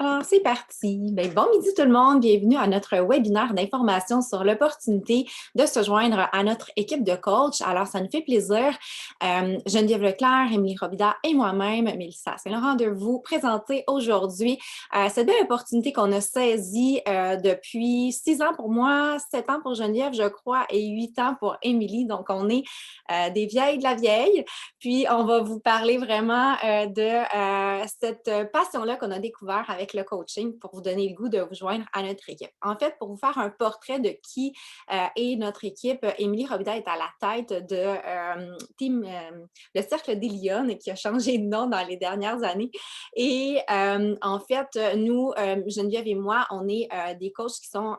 Alors, c'est parti. Ben, bon midi tout le monde. Bienvenue à notre webinaire d'information sur l'opportunité de se joindre à notre équipe de coach. Alors, ça nous fait plaisir. Geneviève Leclerc, Émilie Robida et moi-même, Mélissa Saint-Laurent, de vous présenter aujourd'hui cette belle opportunité qu'on a saisie depuis 6 ans pour moi, 7 ans pour Geneviève, je crois, et 8 ans pour Émilie. Donc, on est des vieilles de la vieille. Puis, on va vous parler vraiment de cette passion-là qu'on a découvert avec le coaching pour vous donner le goût de vous joindre à notre équipe. En fait, pour vous faire un portrait de qui est notre équipe, Émilie Robida est à la tête de le Cercle des Lyonnes qui a changé de nom dans les dernières années. Et en fait, nous, Geneviève et moi, on est des coachs qui sont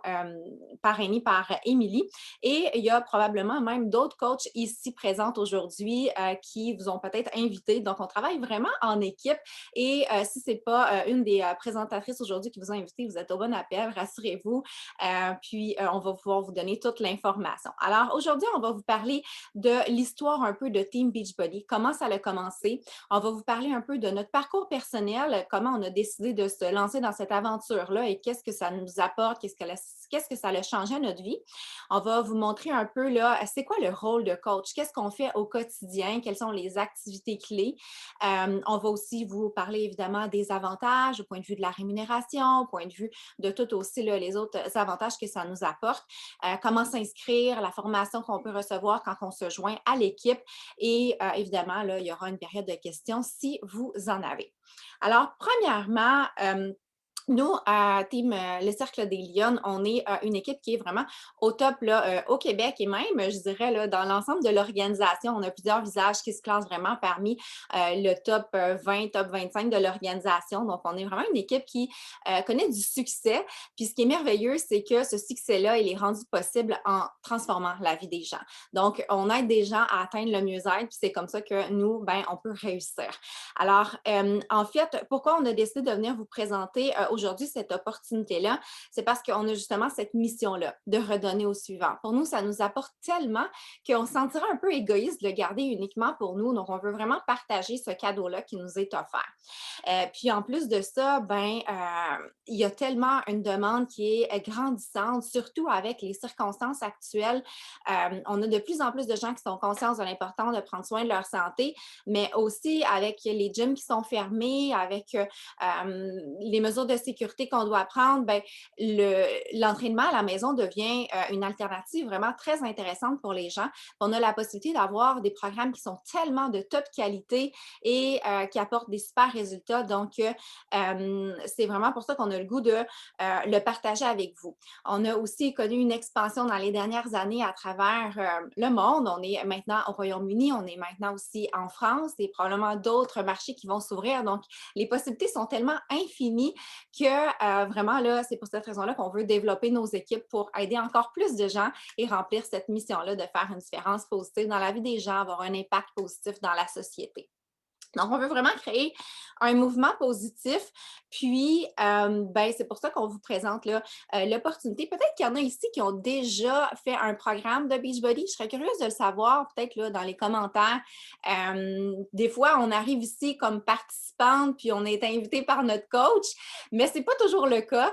parrainés par Émilie. Et il y a probablement même d'autres coachs ici présentes aujourd'hui qui vous ont peut-être invité. Donc, on travaille vraiment en équipe. Et si ce n'est pas une des présentatrices aujourd'hui qui vous a invité, vous êtes au bon appel, rassurez-vous. Puis, on va pouvoir vous donner toute l'information. Alors, aujourd'hui, on va vous parler de l'histoire un peu de Team Beachbody, comment ça a commencé. On va vous parler un peu de notre parcours personnel, comment on a décidé de se lancer dans cette aventure-là et qu'est-ce que ça nous apporte, qu'est-ce que ça a changé à notre vie. On va vous montrer un peu, là, c'est quoi le rôle de coach? Qu'est-ce qu'on fait au quotidien? Quelles sont les activités clés? On va aussi vous parler, évidemment, des avantages au point de vue de la rémunération, au point de vue de tout aussi là, les autres avantages que ça nous apporte. Comment s'inscrire, la formation qu'on peut recevoir quand on se joint à l'équipe. Et évidemment, là, il y aura une période de questions si vous en avez. Alors, premièrement, nous, à Team Le Cercle des Lyonnes, on est une équipe qui est vraiment au top là, au Québec et même, je dirais, là, dans l'ensemble de l'organisation. On a plusieurs visages qui se classent vraiment parmi le top 20, top 25 de l'organisation. Donc, on est vraiment une équipe qui connaît du succès. Puis, ce qui est merveilleux, c'est que ce succès-là, il est rendu possible en transformant la vie des gens. Donc, on aide des gens à atteindre le mieux-être, puis c'est comme ça que nous, ben, on peut réussir. Alors, en fait, pourquoi on a décidé de venir vous présenter aujourd'hui cette opportunité-là? C'est parce qu'on a justement cette mission-là de redonner au suivant. Pour nous, ça nous apporte tellement qu'on se sentirait un peu égoïste de le garder uniquement pour nous. Donc, on veut vraiment partager ce cadeau-là qui nous est offert. Puis, en plus de ça, ben, il y a tellement une demande qui est grandissante, surtout avec les circonstances actuelles. On a de plus en plus de gens qui sont conscients de l'importance de prendre soin de leur santé, mais aussi avec les gyms qui sont fermés, avec les mesures de sécurité qu'on doit prendre, ben, l'entraînement à la maison devient une alternative vraiment très intéressante pour les gens. On a la possibilité d'avoir des programmes qui sont tellement de top qualité et qui apportent des super résultats. Donc, c'est vraiment pour ça qu'on a le goût de le partager avec vous. On a aussi connu une expansion dans les dernières années à travers le monde. On est maintenant au Royaume-Uni, on est maintenant aussi en France et probablement d'autres marchés qui vont s'ouvrir. Donc, les possibilités sont tellement infinies que vraiment, là, c'est pour cette raison-là qu'on veut développer nos équipes pour aider encore plus de gens et remplir cette mission-là de faire une différence positive dans la vie des gens, avoir un impact positif dans la société. Donc, on veut vraiment créer un mouvement positif. Puis, ben, c'est pour ça qu'on vous présente là, l'opportunité. Peut-être qu'il y en a ici qui ont déjà fait un programme de Beachbody. Je serais curieuse de le savoir, peut-être là, dans les commentaires. Des fois, on arrive ici comme participante, puis on est invité par notre coach, mais ce n'est pas toujours le cas.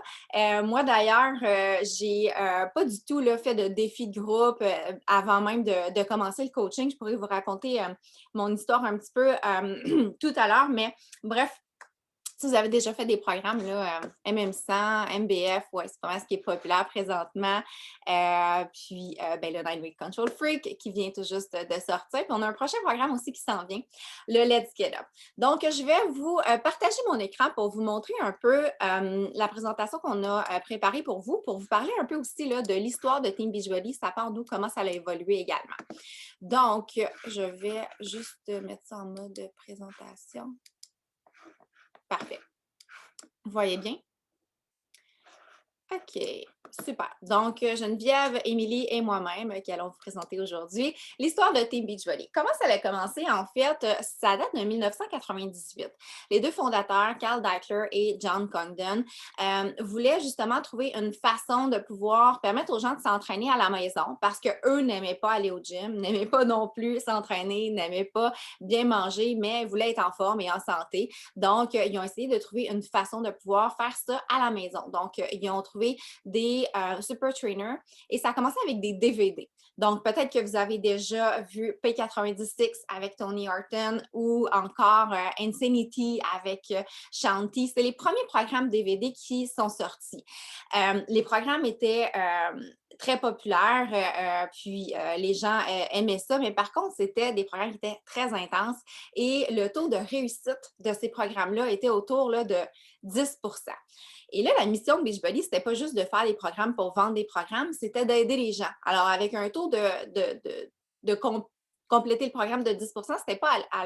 Moi, d'ailleurs, j'ai pas du tout là, fait de défi de groupe avant même de commencer le coaching. Je pourrais vous raconter mon histoire un petit peu tout à l'heure, mais bref, si vous avez déjà fait des programmes, là, MM100, MBF, ouais, c'est pas mal ce qui est populaire présentement. Puis, ben, le Nine Week Control Freak qui vient tout juste de sortir. Puis, on a un prochain programme aussi qui s'en vient, le Let's Get Up. Donc, je vais vous partager mon écran pour vous montrer un peu la présentation qu'on a préparée pour vous parler un peu aussi là, de l'histoire de Team Beachbody, ça part d'où, comment ça a évolué également. Donc, je vais juste mettre ça en mode présentation. Parfait. Vous voyez bien? OK. Super. Donc, Geneviève, Émilie et moi-même qui allons vous présenter aujourd'hui l'histoire de Team Beachbody. Comment ça a commencé? En fait, ça date de 1998. Les deux fondateurs, Carl Daikeler et John Congdon, voulaient justement trouver une façon de pouvoir permettre aux gens de s'entraîner à la maison parce qu'eux n'aimaient pas aller au gym, n'aimaient pas non plus s'entraîner, n'aimaient pas bien manger, mais voulaient être en forme et en santé. Donc, ils ont essayé de trouver une façon de pouvoir faire ça à la maison. Donc, ils ont trouvé des super trainers et ça a commencé avec des DVD. Donc, peut-être que vous avez déjà vu P96 avec Tony Horton ou encore Insanity avec Shanti. C'est les premiers programmes DVD qui sont sortis. Les programmes étaient très populaires, puis les gens aimaient ça, mais par contre, c'était des programmes qui étaient très intenses et le taux de réussite de ces programmes-là était autour là, de 10. Et là, la mission de Beachbody, c'était pas juste de faire des programmes pour vendre des programmes, c'était d'aider les gens. Alors, avec un taux de compléter le programme de 10 c'était pas à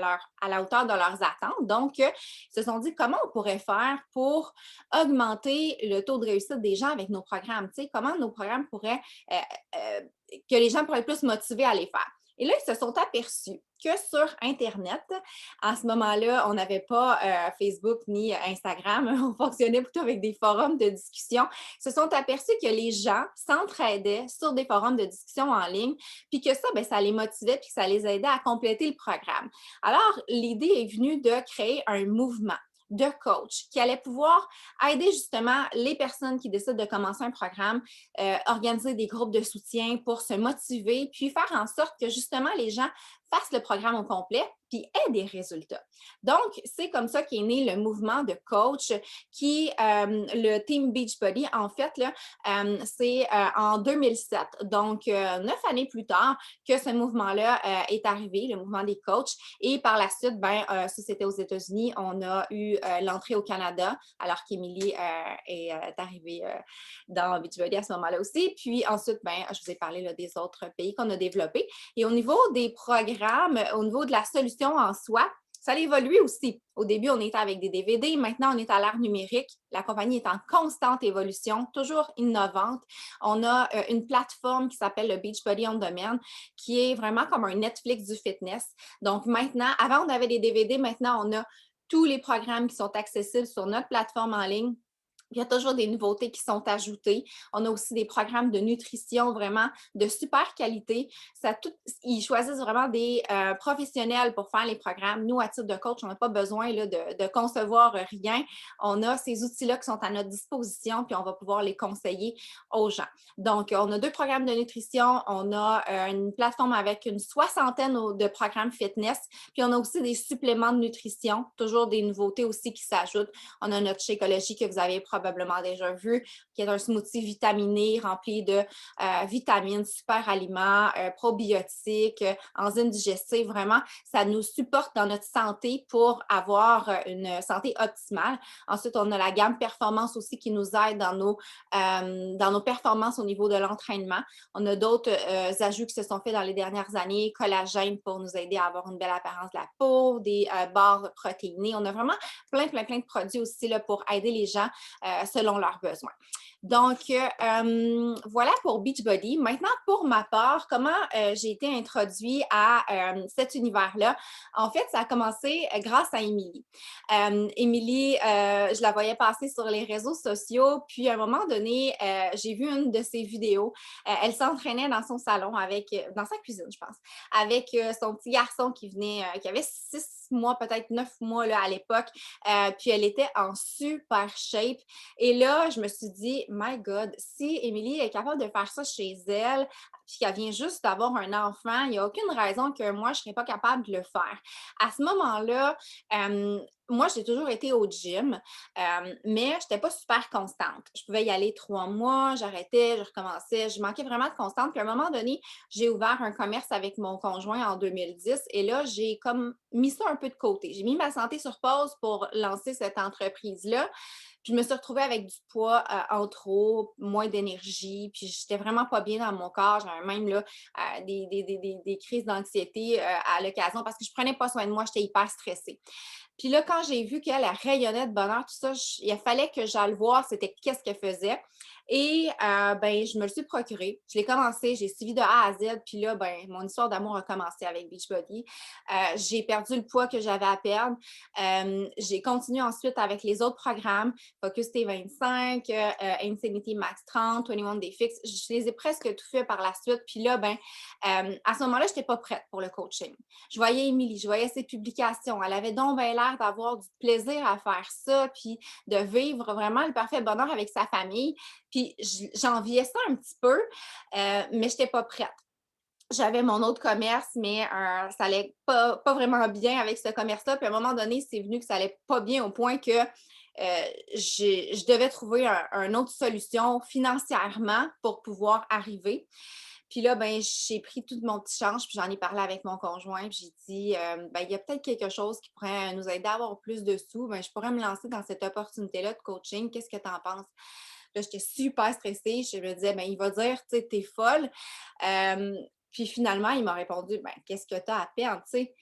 la hauteur de leurs attentes. Donc, ils se sont dit comment on pourrait faire pour augmenter le taux de réussite des gens avec nos programmes. Tu sais, comment nos programmes pourraient, euh, euh, que les gens pourraient être plus motivés à les faire. Et là, ils se sont aperçus que sur Internet, à ce moment-là, on n'avait pas Facebook ni Instagram. On fonctionnait plutôt avec des forums de discussion. Ils se sont aperçus que les gens s'entraidaient sur des forums de discussion en ligne, puis que ça, bien, ça les motivait, puis que ça les aidait à compléter le programme. Alors, l'idée est venue de créer un mouvement de coach qui allait pouvoir aider justement les personnes qui décident de commencer un programme, organiser des groupes de soutien pour se motiver, puis faire en sorte que justement les gens fassent le programme au complet, puis aient des résultats. Donc, c'est comme ça qu'est né le mouvement de coach qui, le Team Beachbody, en fait, là, c'est en 2007, donc 9 années plus tard que ce mouvement-là est arrivé, le mouvement des coachs. Et par la suite, ben, ça c'était aux États-Unis, on a eu l'entrée au Canada, alors qu'Émilie est arrivée dans Beachbody à ce moment-là aussi. Puis ensuite, ben, je vous ai parlé là, des autres pays qu'on a développés. Et au niveau des programmes, au niveau de la solution en soi, ça a évolué aussi. Au début, on était avec des DVD. Maintenant, on est à l'ère numérique. La compagnie est en constante évolution, toujours innovante. On a une plateforme qui s'appelle le Beachbody On Demand, qui est vraiment comme un Netflix du fitness. Donc maintenant, avant, on avait des DVD. Maintenant, on a tous les programmes qui sont accessibles sur notre plateforme en ligne. Il y a toujours des nouveautés qui sont ajoutées. On a aussi des programmes de nutrition vraiment de super qualité. Ils choisissent vraiment des professionnels pour faire les programmes. Nous, à titre de coach, on n'a pas besoin là, de concevoir rien. On a ces outils-là qui sont à notre disposition, puis on va pouvoir les conseiller aux gens. Donc, on a 2 programmes de nutrition. On a une plateforme avec une soixantaine de programmes fitness. Puis, on a aussi des suppléments de nutrition, toujours des nouveautés aussi qui s'ajoutent. On a notre Shakeology que vous avez probablement déjà vu, qui est un smoothie vitaminé rempli de vitamines, super aliments, probiotiques, enzymes digestives. Vraiment, ça nous supporte dans notre santé pour avoir une santé optimale. Ensuite, on a la gamme performance aussi qui nous aide dans nos performances au niveau de l'entraînement. On a d'autres ajouts qui se sont faits dans les dernières années, collagène pour nous aider à avoir une belle apparence de la peau, des barres protéinées. On a vraiment plein de produits aussi là, pour aider les gens selon leurs besoins. Donc, voilà pour Beachbody. Maintenant, pour ma part, comment j'ai été introduite à cet univers-là? En fait, ça a commencé grâce à Émilie. Émilie, je la voyais passer sur les réseaux sociaux, puis à un moment donné, j'ai vu une de ses vidéos. Elle s'entraînait dans son salon dans sa cuisine, je pense, avec son petit garçon qui avait 6 mois, peut-être 9 mois là, à l'époque. Puis elle était en super shape. Et là, je me suis dit, my God, si Émilie est capable de faire ça chez elle, puis qu'elle vient juste d'avoir un enfant, il n'y a aucune raison que moi, je ne serais pas capable de le faire. À ce moment-là, moi, j'ai toujours été au gym, mais je n'étais pas super constante. Je pouvais y aller 3 mois, j'arrêtais, je recommençais. Je manquais vraiment de constante. Puis à un moment donné, j'ai ouvert un commerce avec mon conjoint en 2010 et là, j'ai comme mis ça un peu de côté. J'ai mis ma santé sur pause pour lancer cette entreprise-là. Puis je me suis retrouvée avec du poids en trop, moins d'énergie, puis j'étais vraiment pas bien dans mon corps. J'avais même là, des crises d'anxiété à l'occasion parce que je prenais pas soin de moi, j'étais hyper stressée. Puis là, quand j'ai vu qu'elle rayonnait de bonheur, tout ça, il fallait que j'aille voir c'était qu'est-ce qu'elle faisait. Et ben, je me le suis procuré. Je l'ai commencé, j'ai suivi de A à Z. Puis là, ben, mon histoire d'amour a commencé avec Beachbody. J'ai perdu le poids que j'avais à perdre. J'ai continué ensuite avec les autres programmes, Focus T25, Insanity Max 30, 21 Day Fix. Je les ai presque tout fait par la suite. Puis là, ben, à ce moment-là, je n'étais pas prête pour le coaching. Je voyais Émilie, je voyais ses publications. Elle avait donc bien l'air d'avoir du plaisir à faire ça, puis de vivre vraiment le parfait bonheur avec sa famille. Puis j'enviais ça un petit peu, mais je n'étais pas prête. J'avais mon autre commerce, mais ça allait pas vraiment bien avec ce commerce-là. Puis à un moment donné, c'est venu que ça allait pas bien au point que je devais trouver une autre solution financièrement pour pouvoir arriver. Puis là, ben, j'ai pris tout mon petit change, puis j'en ai parlé avec mon conjoint, puis j'ai dit, ben, il y a peut-être quelque chose qui pourrait nous aider à avoir plus de sous. Ben, je pourrais me lancer dans cette opportunité-là de coaching. Qu'est-ce que tu en penses? Là, j'étais super stressée. Je me disais, ben, il va dire, tu sais, t'es folle. Puis finalement, il m'a répondu, ben, qu'est-ce que tu as à perdre? Tu sais,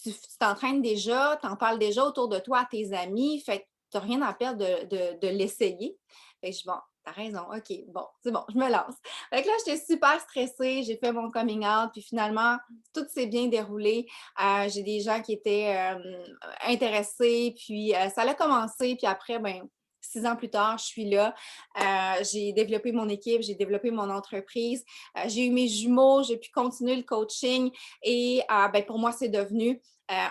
tu t'entraînes déjà, tu en parles déjà autour de toi à tes amis, fait que tu n'as rien à perdre de l'essayer. Fait que je dis, bon, t'as raison, OK, bon, c'est bon, je me lance. Fait que là, j'étais super stressée, j'ai fait mon coming out, puis finalement, tout s'est bien déroulé. J'ai des gens qui étaient intéressés, puis ça a commencé, puis après, ben, 6 ans plus tard, je suis là. J'ai développé mon équipe, j'ai développé mon entreprise. J'ai eu mes jumeaux, j'ai pu continuer le coaching et ben, pour moi, c'est devenu.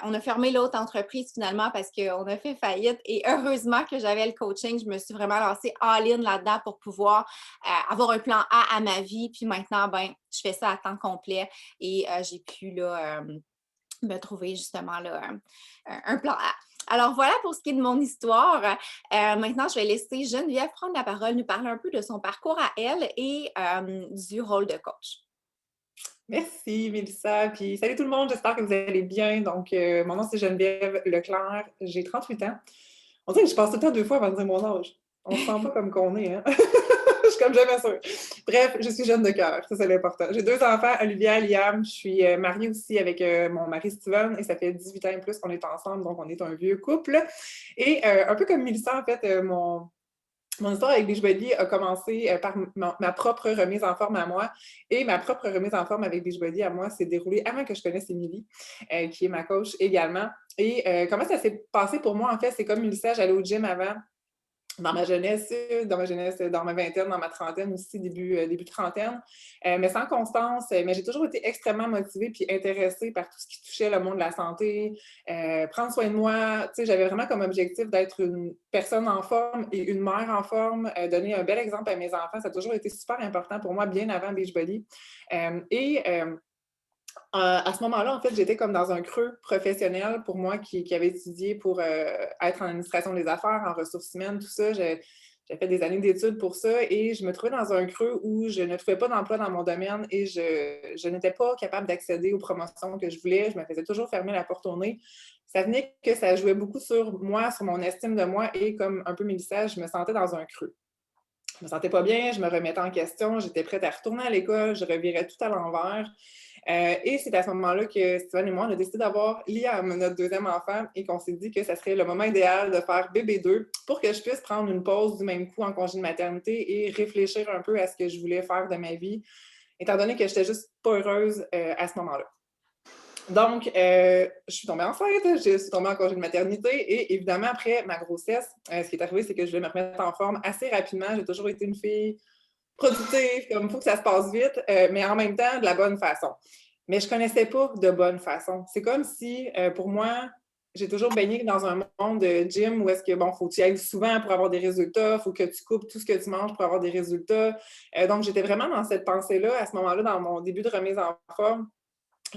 On a fermé l'autre entreprise finalement parce qu'on a fait faillite et heureusement que j'avais le coaching. Je me suis vraiment lancée all-in là-dedans pour pouvoir avoir un plan A à ma vie. Puis maintenant, ben, je fais ça à temps complet et j'ai pu là, me trouver justement là, un plan A. Alors voilà pour ce qui est de mon histoire. Maintenant, je vais laisser Geneviève prendre la parole, nous parler un peu de son parcours à elle et du rôle de coach. Merci, Mélissa. Puis salut tout le monde, j'espère que vous allez bien. Donc, mon nom, c'est Geneviève Leclerc. J'ai 38 ans. On dirait que je passe tout le temps 2 fois avant de dire mon âge. On se sent pas comme qu'on est, hein? Je suis comme jamais sûre. Bref, je suis jeune de cœur, ça c'est l'important. J'ai 2 enfants, Olivia et Liam. Je suis mariée aussi avec mon mari Steven et ça fait 18 ans et plus qu'on est ensemble, donc on est un vieux couple. Et un peu comme Mélissa, en fait, mon histoire avec Beachbody a commencé par ma propre remise en forme à moi. Et ma propre remise en forme avec Beachbody à moi s'est déroulée avant que je connaisse Émilie, qui est ma coach également. Et comment ça s'est passé pour moi, en fait, c'est comme Mélissa, j'allais au gym avant, dans ma jeunesse, dans ma vingtaine, dans ma trentaine aussi, début trentaine, mais sans constance. Mais j'ai toujours été extrêmement motivée puis intéressée par tout ce qui touchait le monde de la santé, prendre soin de moi. Tu sais, j'avais vraiment comme objectif d'être une personne en forme et une mère en forme, donner un bel exemple à mes enfants. Ça a toujours été super important pour moi, bien avant Beachbody. À ce moment-là, en fait, j'étais comme dans un creux professionnel pour moi qui avait étudié pour être en administration des affaires, en ressources humaines, tout ça. J'ai fait des années d'études pour ça et je me trouvais dans un creux où je ne trouvais pas d'emploi dans mon domaine et je n'étais pas capable d'accéder aux promotions que je voulais. Je me faisais toujours fermer la porte au nez. Ça venait que ça jouait beaucoup sur moi, sur mon estime de moi et comme un peu Mélissa, je me sentais dans un creux. Je me sentais pas bien, je me remettais en question, j'étais prête à retourner à l'école, je revirais tout à l'envers. Et c'est à ce moment-là que Steven et moi, on a décidé d'avoir Liam, notre deuxième enfant, et qu'on s'est dit que ça serait le moment idéal de faire bébé 2 pour que je puisse prendre une pause du même coup en congé de maternité et réfléchir un peu à ce que je voulais faire de ma vie, étant donné que je n'étais juste pas heureuse à ce moment-là. Donc, je suis tombée enceinte, je suis tombée en congé de maternité et évidemment, après ma grossesse, ce qui est arrivé, c'est que je voulais me remettre en forme assez rapidement. J'ai toujours été une fille productive, comme il faut que ça se passe vite, mais en même temps, de la bonne façon. Mais je ne connaissais pas de bonne façon. C'est comme si, pour moi, j'ai toujours baigné dans un monde de gym où est-ce que, bon, faut que tu y ailles souvent pour avoir des résultats, il faut que tu coupes tout ce que tu manges pour avoir des résultats. Donc, j'étais vraiment dans cette pensée-là, à ce moment-là, dans mon début de remise en forme,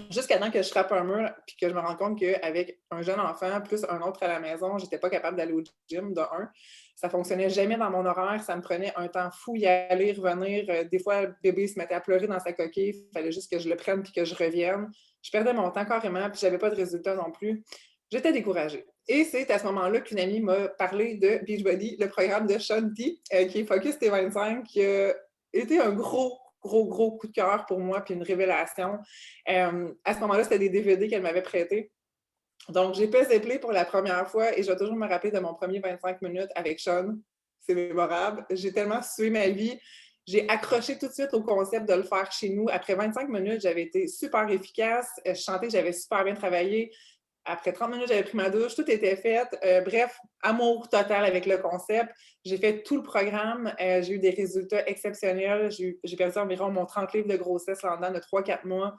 jusqu'à temps que je frappe un mur puis que je me rends compte qu'avec un jeune enfant plus un autre à la maison, j'étais pas capable d'aller au gym, de un. Ça fonctionnait jamais dans mon horaire. Ça me prenait un temps fou y aller, revenir. Des fois, le bébé se mettait à pleurer dans sa coquille. Il fallait juste que je le prenne puis que je revienne. Je perdais mon temps carrément puis j'avais pas de résultat non plus. J'étais découragée. Et c'est à ce moment-là qu'une amie m'a parlé de Beachbody, le programme de Shanti, qui est Focus T25, qui a été un gros coup de cœur pour moi, puis une révélation. À ce moment-là, c'était des DVD qu'elle m'avait prêtés. Donc, j'ai pesé play pour la première fois et je vais toujours me rappeler de mon premier 25 minutes avec Sean. C'est mémorable. J'ai tellement sué ma vie. J'ai accroché tout de suite au concept de le faire chez nous. Après 25 minutes, j'avais été super efficace. Je sentais que j'avais super bien travaillé. Après 30 minutes, j'avais pris ma douche, tout était fait. Bref, amour total avec le concept. J'ai fait tout le programme. J'ai eu des résultats exceptionnels. J'ai perdu environ mon 30 livres de grossesse en dedans de 3-4 mois.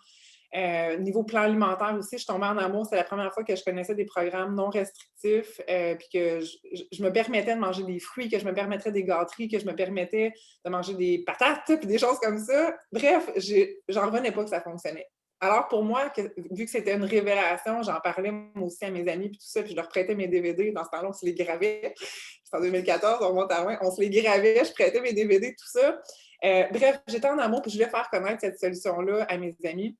Niveau plan alimentaire aussi, je suis tombée en amour. C'est la première fois que je connaissais des programmes non restrictifs, puis que je me permettais de manger des fruits, que je me permettais des gâteries, que je me permettais de manger des patates, puis des choses comme ça. Bref, j'en revenais pas que ça fonctionnait. Alors pour moi, vu que c'était une révélation, j'en parlais moi aussi à mes amis, puis tout ça, puis je leur prêtais mes DVD. Dans ce temps-là, on se les gravait. C'est en 2014, on monte à loin. On se les gravait, je prêtais mes DVD, tout ça. Bref, j'étais en amour, puis je voulais faire connaître cette solution-là à mes amis.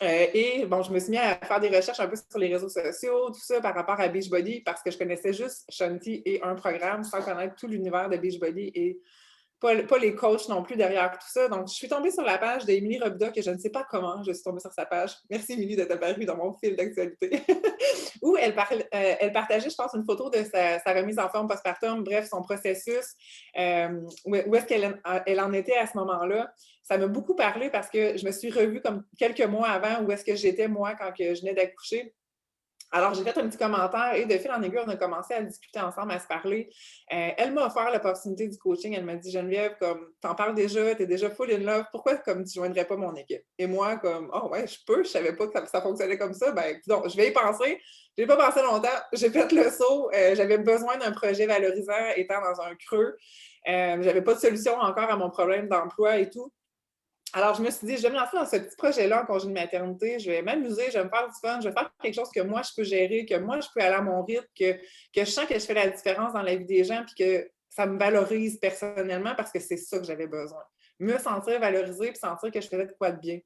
Et bon, je me suis mis à faire des recherches un peu sur les réseaux sociaux, tout ça par rapport à Beachbody, parce que je connaissais juste Shanti et un programme sans connaître tout l'univers de Beachbody et pas les coachs non plus derrière tout ça. Donc, je suis tombée sur la page d'Émilie Robida, que je ne sais pas comment je suis tombée sur sa page. Merci, Émilie, d'être apparue dans mon fil d'actualité. Où elle partageait, je pense, une photo de sa remise en forme postpartum, bref, son processus, où est-ce qu'elle en était à ce moment-là. Ça m'a beaucoup parlé parce que je me suis revue comme quelques mois avant où est-ce que j'étais, moi, quand je venais d'accoucher. Alors, j'ai fait un petit commentaire et de fil en aiguille, on a commencé à discuter ensemble, à se parler. Elle m'a offert l'opportunité du coaching. Elle m'a dit, Geneviève, comme t'en parles déjà, t'es déjà full in love, pourquoi comme tu joindrais pas mon équipe? Et moi, comme, oh ouais, je peux, je savais pas que ça fonctionnait comme ça. Ben, donc, je vais y penser. J'ai pas pensé longtemps. J'ai fait le saut. J'avais besoin d'un projet valorisant étant dans un creux. J'avais pas de solution encore à mon problème d'emploi et tout. Alors, je me suis dit, je vais me lancer dans ce petit projet-là en congé de maternité. Je vais m'amuser, je vais me faire du fun, je vais faire quelque chose que moi, je peux gérer, que moi, je peux aller à mon rythme, que je sens que je fais la différence dans la vie des gens, puis que ça me valorise personnellement parce que c'est ça que j'avais besoin. Me sentir valorisée, puis sentir que je faisais de quoi de bien.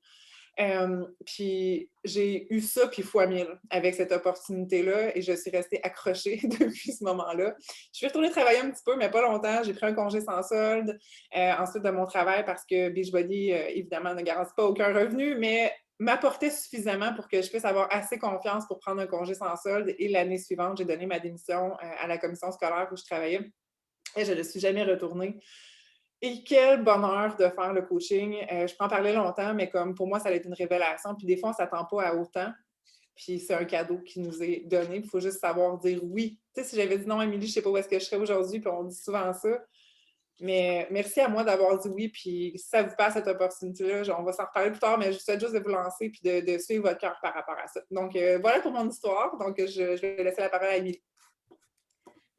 Puis j'ai eu ça, puis fois 1000 avec cette opportunité-là, et je suis restée accrochée depuis ce moment-là. Je suis retournée travailler un petit peu, mais pas longtemps. J'ai pris un congé sans solde ensuite de mon travail parce que Beachbody, évidemment, ne garantit pas aucun revenu, mais m'apportait suffisamment pour que je puisse avoir assez confiance pour prendre un congé sans solde. Et l'année suivante, j'ai donné ma démission à la commission scolaire où je travaillais et je ne suis jamais retournée. Et quel bonheur de faire le coaching. Je peux en parler longtemps, mais comme pour moi, ça a été une révélation. Puis des fois, on ne s'attend pas à autant. Puis c'est un cadeau qui nous est donné. Il faut juste savoir dire oui. Tu sais, si j'avais dit non, Émilie, je ne sais pas où est-ce que je serais aujourd'hui, puis on dit souvent ça. Mais merci à moi d'avoir dit oui. Puis si ça vous passe cette opportunité-là, on va s'en reparler plus tard, mais je vous souhaite juste de vous lancer puis de suivre votre cœur par rapport à ça. Donc, voilà pour mon histoire. Donc, je vais laisser la parole à Émilie.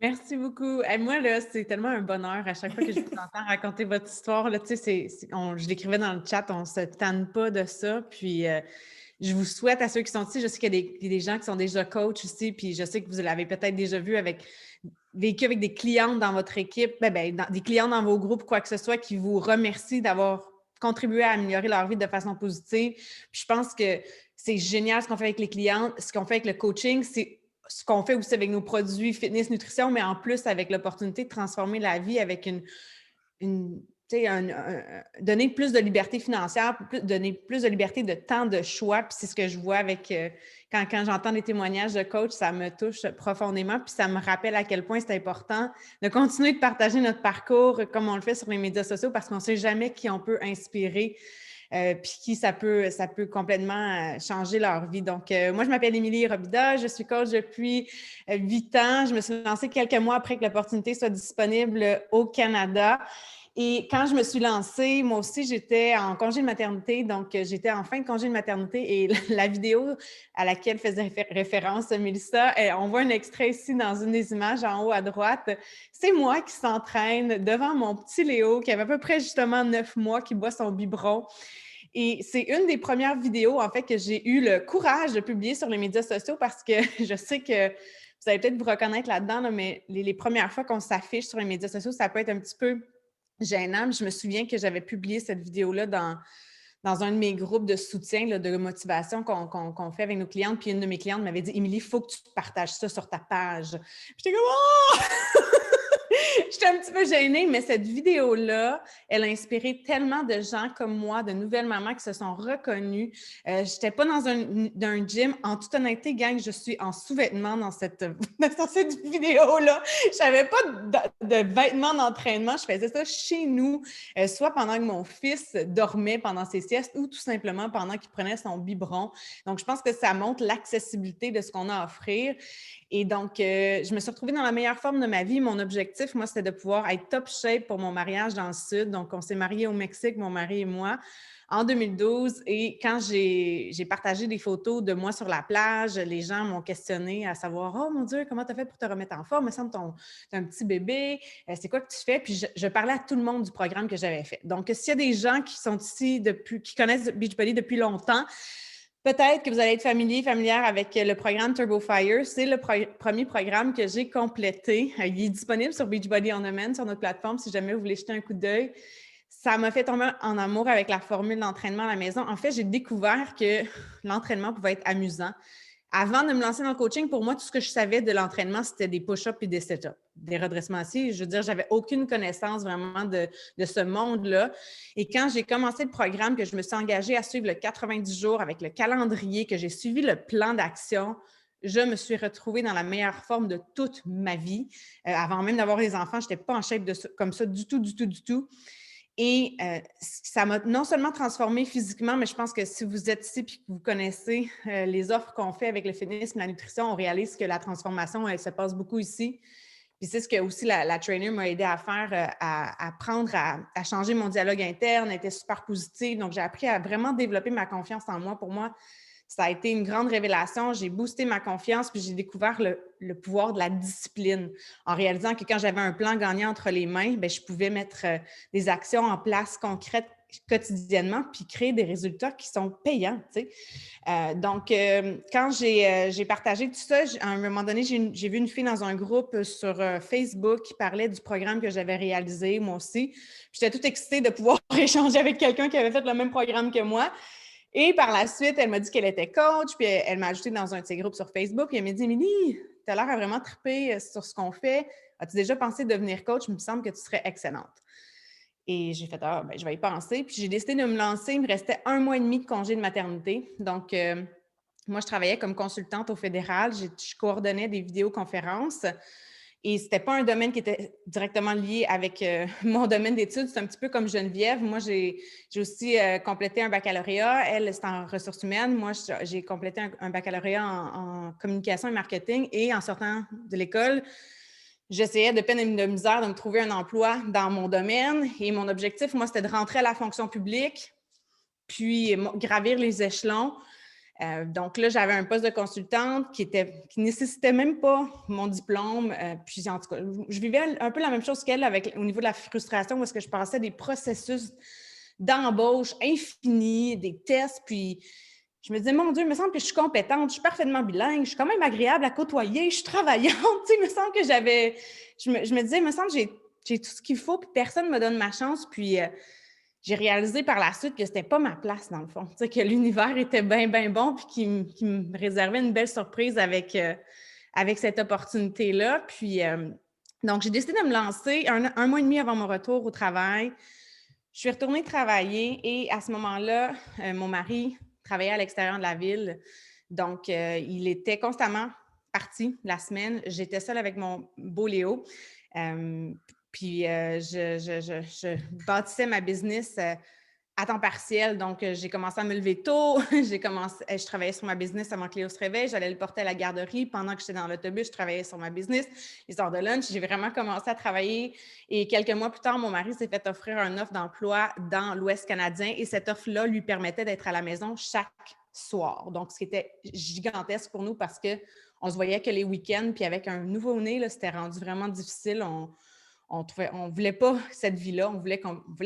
Merci beaucoup. Et moi, là, c'est tellement un bonheur à chaque fois que je vous entends raconter votre histoire. Là, tu sais, je l'écrivais dans le chat, on ne se tanne pas de ça. Puis, je vous souhaite à ceux qui sont ici, je sais qu'il y a des gens qui sont déjà coachs ici, puis je sais que vous l'avez peut-être déjà vu vécu avec des clientes dans votre équipe, des clients dans vos groupes, quoi que ce soit, qui vous remercient d'avoir contribué à améliorer leur vie de façon positive. Puis je pense que c'est génial ce qu'on fait avec les clientes, ce qu'on fait avec le coaching, c'est ce qu'on fait aussi avec nos produits fitness, nutrition, mais en plus avec l'opportunité de transformer la vie avec donner plus de liberté financière, donner plus de liberté de temps de choix. Puis c'est ce que je vois avec quand j'entends des témoignages de coach, ça me touche profondément. Puis ça me rappelle à quel point c'est important de continuer de partager notre parcours comme on le fait sur les médias sociaux parce qu'on ne sait jamais qui on peut inspirer. Puis qui ça peut complètement changer leur vie. Donc, moi, je m'appelle Émilie Robida, je suis coach depuis 8 ans. Je me suis lancée quelques mois après que l'opportunité soit disponible au Canada. Et quand je me suis lancée, moi aussi, j'étais en congé de maternité, donc j'étais en fin de congé de maternité et la vidéo à laquelle faisait référence Mélissa, on voit un extrait ici dans une des images en haut à droite. C'est moi qui s'entraîne devant mon petit Léo qui avait à peu près justement 9 mois, qui boit son biberon. Et c'est une des premières vidéos, en fait, que j'ai eu le courage de publier sur les médias sociaux parce que je sais que vous allez peut-être vous reconnaître là-dedans, là, mais les premières fois qu'on s'affiche sur les médias sociaux, ça peut être un petit peu gênant. Je me souviens que j'avais publié cette vidéo-là dans un de mes groupes de soutien, là, de motivation qu'on fait avec nos clientes. Puis une de mes clientes m'avait dit « Émilie, il faut que tu partages ça sur ta page. » J'étais comme « Oh! » J'étais un petit petit peu gênée, mais cette vidéo-là, elle a inspiré tellement de gens comme moi, de nouvelles mamans qui se sont reconnues. Je n'étais pas dans un gym. En toute honnêteté, gang, je suis en sous-vêtements dans cette vidéo-là. Je n'avais pas de vêtements d'entraînement. Je faisais ça chez nous, soit pendant que mon fils dormait pendant ses siestes ou tout simplement pendant qu'il prenait son biberon. Donc, je pense que ça montre l'accessibilité de ce qu'on a à offrir. Et donc, je me suis retrouvée dans la meilleure forme de ma vie. Mon objectif, moi, c'était de pouvoir être top shape pour mon mariage dans le Sud. Donc, on s'est mariés au Mexique, mon mari et moi, en 2012. Et quand j'ai partagé des photos de moi sur la plage, les gens m'ont questionné à savoir « Oh mon Dieu, comment tu as fait pour te remettre en forme? Il me semble que tu as un petit bébé. C'est quoi que tu fais? » Puis, je parlais à tout le monde du programme que j'avais fait. Donc, s'il y a des gens qui sont ici, qui connaissent Beachbody depuis longtemps, peut-être que vous allez être familière avec le programme Turbo Fire. C'est le premier programme que j'ai complété. Il est disponible sur Beachbody On Demand, sur notre plateforme, si jamais vous voulez jeter un coup d'œil. Ça m'a fait tomber en amour avec la formule d'entraînement à la maison. En fait, j'ai découvert que l'entraînement pouvait être amusant. Avant de me lancer dans le coaching, pour moi, tout ce que je savais de l'entraînement, c'était des push-ups et des set-ups, des redressements assis. Je veux dire, j'avais aucune connaissance vraiment de ce monde-là. Et quand j'ai commencé le programme, que je me suis engagée à suivre le 90 jours avec le calendrier, que j'ai suivi le plan d'action, je me suis retrouvée dans la meilleure forme de toute ma vie. Avant même d'avoir les enfants, je n'étais pas en shape comme ça du tout. Et ça m'a non seulement transformée physiquement, mais je pense que si vous êtes ici et que vous connaissez les offres qu'on fait avec le fitness et la nutrition, on réalise que la transformation, elle se passe beaucoup ici. Puis c'est ce que aussi la trainer m'a aidé à faire, à apprendre à changer mon dialogue interne. Elle était super positive. Donc, j'ai appris à vraiment développer ma confiance en moi. Pour moi, ça a été une grande révélation. J'ai boosté ma confiance, puis j'ai découvert le pouvoir de la discipline en réalisant que quand j'avais un plan gagnant entre les mains, bien, je pouvais mettre des actions en place concrètes quotidiennement puis créer des résultats qui sont payants. Tu sais. Donc, quand j'ai partagé tout ça, à un moment donné, j'ai vu une fille dans un groupe sur Facebook qui parlait du programme que j'avais réalisé, moi aussi. J'étais toute excitée de pouvoir échanger avec quelqu'un qui avait fait le même programme que moi. Et par la suite, elle m'a dit qu'elle était coach, puis elle m'a ajouté dans un de ses groupes sur Facebook, puis elle m'a dit « Émilie, tu as l'air à vraiment triper sur ce qu'on fait. As-tu déjà pensé devenir coach? Il me semble que tu serais excellente. » Et j'ai fait « Ah, ben, je vais y penser. » Puis j'ai décidé de me lancer. Il me restait 1 mois et demi de congé de maternité. Donc, moi, je travaillais comme consultante au fédéral. Je coordonnais des vidéoconférences. Et ce n'était pas un domaine qui était directement lié avec mon domaine d'études. C'est un petit peu comme Geneviève. Moi, j'ai aussi complété un baccalauréat. Elle, c'est en ressources humaines. Moi, j'ai complété un baccalauréat en communication et marketing. Et en sortant de l'école, j'essayais de peine et de misère de me trouver un emploi dans mon domaine. Et mon objectif, moi, c'était de rentrer à la fonction publique, puis gravir les échelons. Donc là, j'avais un poste de consultante qui nécessitait même pas mon diplôme. Puis en tout cas, je vivais un peu la même chose qu'elle au niveau de la frustration parce que je passais des processus d'embauche infinis, des tests, puis je me disais, mon Dieu, il me semble que je suis compétente, je suis parfaitement bilingue, je suis quand même agréable à côtoyer, je suis travaillante. Tu sais, il me semble que je me disais, il me semble que j'ai tout ce qu'il faut, puis personne ne me donne ma chance. Puis j'ai réalisé par la suite que c'était pas ma place, dans le fond. Tu sais, que l'univers était bien, bien bon, puis qu'il me réservait une belle surprise avec cette opportunité-là. Puis, donc, j'ai décidé de me lancer un mois et demi avant mon retour au travail. Je suis retournée travailler et à ce moment-là, mon mari travaillait à l'extérieur de la ville. Donc, il était constamment parti la semaine. J'étais seule avec mon beau Léo. Puis, je bâtissais ma business à temps partiel. Donc, j'ai commencé à me lever tôt. Je travaillais sur ma business avant que Léo se réveille. J'allais le porter à la garderie. Pendant que j'étais dans l'autobus, je travaillais sur ma business. Les heures de lunch, j'ai vraiment commencé à travailler. Et quelques mois plus tard, mon mari s'est fait offrir une offre d'emploi dans l'Ouest canadien. Et cette offre-là lui permettait d'être à la maison chaque soir. Donc, ce qui était gigantesque pour nous parce qu'on se voyait que les week-ends. Puis avec un nouveau-né, là, c'était rendu vraiment difficile. On ne voulait pas cette vie-là, on voulait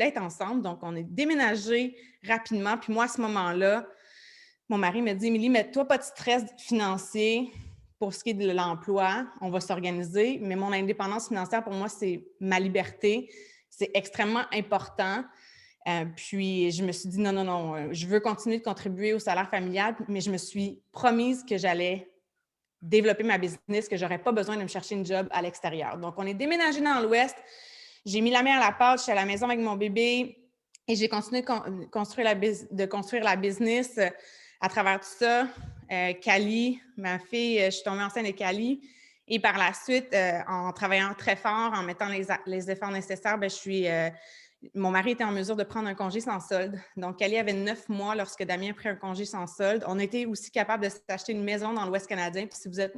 être ensemble. Donc, on est déménagé rapidement. Puis moi, à ce moment-là, mon mari me dit « Émilie, mets-toi pas de stress financier pour ce qui est de l'emploi. On va s'organiser. Mais mon indépendance financière, pour moi, c'est ma liberté. C'est extrêmement important. » Puis, je me suis dit « Non, je veux continuer de contribuer au salaire familial. » Mais je me suis promise que j'allais développer ma business, que je n'aurais pas besoin de me chercher une job à l'extérieur. Donc, on est déménagé dans l'Ouest. j'ai mis la main à la pâte, je suis à la maison avec mon bébé et j'ai continué de construire la business à travers tout ça. Cali, ma fille, je suis tombée enceinte de Cali. Et par la suite, en travaillant très fort, en mettant les efforts nécessaires, mon mari était en mesure de prendre un congé sans solde. Donc, Cali avait 9 mois lorsque Damien a pris un congé sans solde. On était aussi capable de s'acheter une maison dans l'Ouest canadien. Puis si vous êtes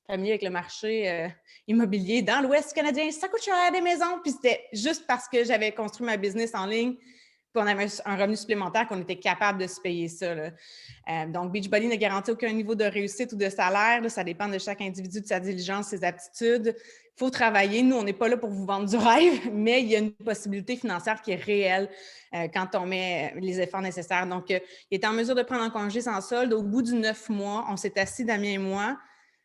familier avec le marché immobilier dans l'Ouest canadien, ça coûte cher des maisons. Puis c'était juste parce que j'avais construit ma business en ligne, puis on avait un revenu supplémentaire qu'on était capable de se payer ça. Donc, Beachbody ne garantit aucun niveau de réussite ou de salaire. Là, ça dépend de chaque individu, de sa diligence, ses aptitudes. Il faut travailler. Nous, on n'est pas là pour vous vendre du rêve, mais il y a une possibilité financière qui est réelle quand on met les efforts nécessaires. Donc, il était en mesure de prendre un congé sans solde. Au bout du 9 mois, on s'est assis, Damien et moi,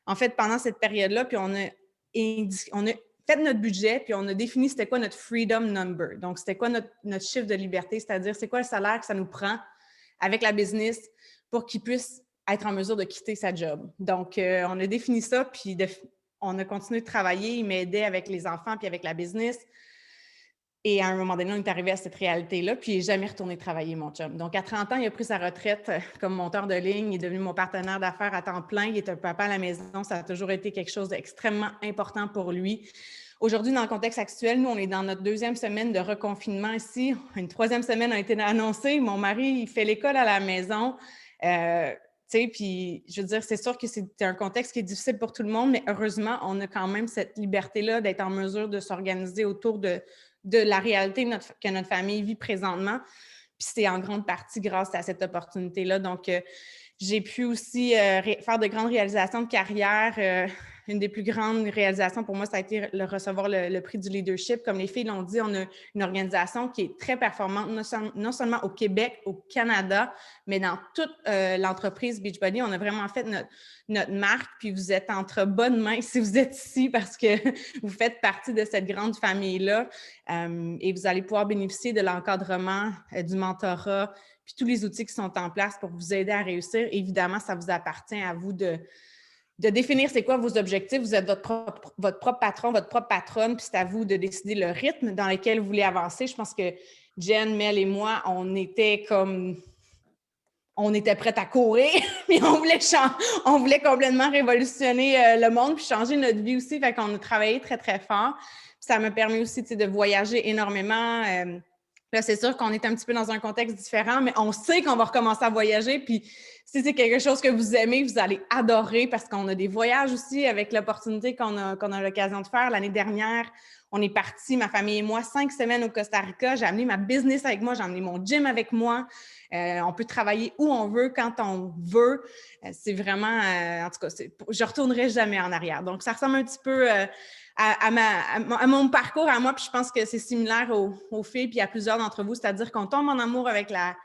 en fait, pendant cette période-là, puis on a fait notre budget, puis on a défini c'était quoi notre freedom number. Donc, c'était quoi notre chiffre de liberté, c'est-à-dire c'est quoi le salaire que ça nous prend avec la business pour qu'il puisse être en mesure de quitter sa job. Donc, on a défini ça, puis on a continué de travailler. Il m'aidait avec les enfants puis avec la business. Et à un moment donné, on est arrivé à cette réalité-là, puis il n'est jamais retourné travailler, mon chum. Donc, à 30 ans, il a pris sa retraite comme monteur de ligne. Il est devenu mon partenaire d'affaires à temps plein. Il est un papa à la maison. Ça a toujours été quelque chose d'extrêmement important pour lui. Aujourd'hui, dans le contexte actuel, nous, on est dans notre 2e semaine de reconfinement ici. Une 3e semaine a été annoncée. Mon mari, il fait l'école à la maison. Puis, je veux dire, c'est sûr que c'est un contexte qui est difficile pour tout le monde, mais heureusement, on a quand même cette liberté-là d'être en mesure de s'organiser autour de la réalité que notre famille vit présentement. Puis c'est en grande partie grâce à cette opportunité-là. Donc, j'ai pu aussi faire de grandes réalisations de carrière. Une des plus grandes réalisations pour moi, ça a été recevoir le prix du leadership. Comme les filles l'ont dit, on a une organisation qui est très performante, non seulement au Québec, au Canada, mais dans toute l'entreprise Beachbody. On a vraiment fait notre marque, puis vous êtes entre bonnes mains si vous êtes ici parce que vous faites partie de cette grande famille-là et vous allez pouvoir bénéficier de l'encadrement, du mentorat, puis tous les outils qui sont en place pour vous aider à réussir. Évidemment, ça vous appartient à vous de définir c'est quoi vos objectifs. Vous êtes votre propre patron, votre propre patronne, puis c'est à vous de décider le rythme dans lequel vous voulez avancer. Je pense que Jen, Mel et moi, on était prêtes à courir, puis on voulait complètement révolutionner le monde, puis changer notre vie aussi. Fait qu'on a travaillé très, très fort. Puis ça m'a permis aussi de voyager énormément. Là, c'est sûr qu'on est un petit peu dans un contexte différent, mais on sait qu'on va recommencer à voyager. Puis si c'est quelque chose que vous aimez, vous allez adorer parce qu'on a des voyages aussi avec l'opportunité qu'on a l'occasion de faire. L'année dernière, on est parti, ma famille et moi, 5 semaines au Costa Rica. J'ai amené ma business avec moi, j'ai amené mon gym avec moi. On peut travailler où on veut, quand on veut. C'est vraiment, en tout cas, je ne retournerai jamais en arrière. Donc, ça ressemble un petit peu à mon parcours à moi, puis je pense que c'est similaire aux filles puis à plusieurs d'entre vous, c'est-à-dire qu'on tombe en amour avec la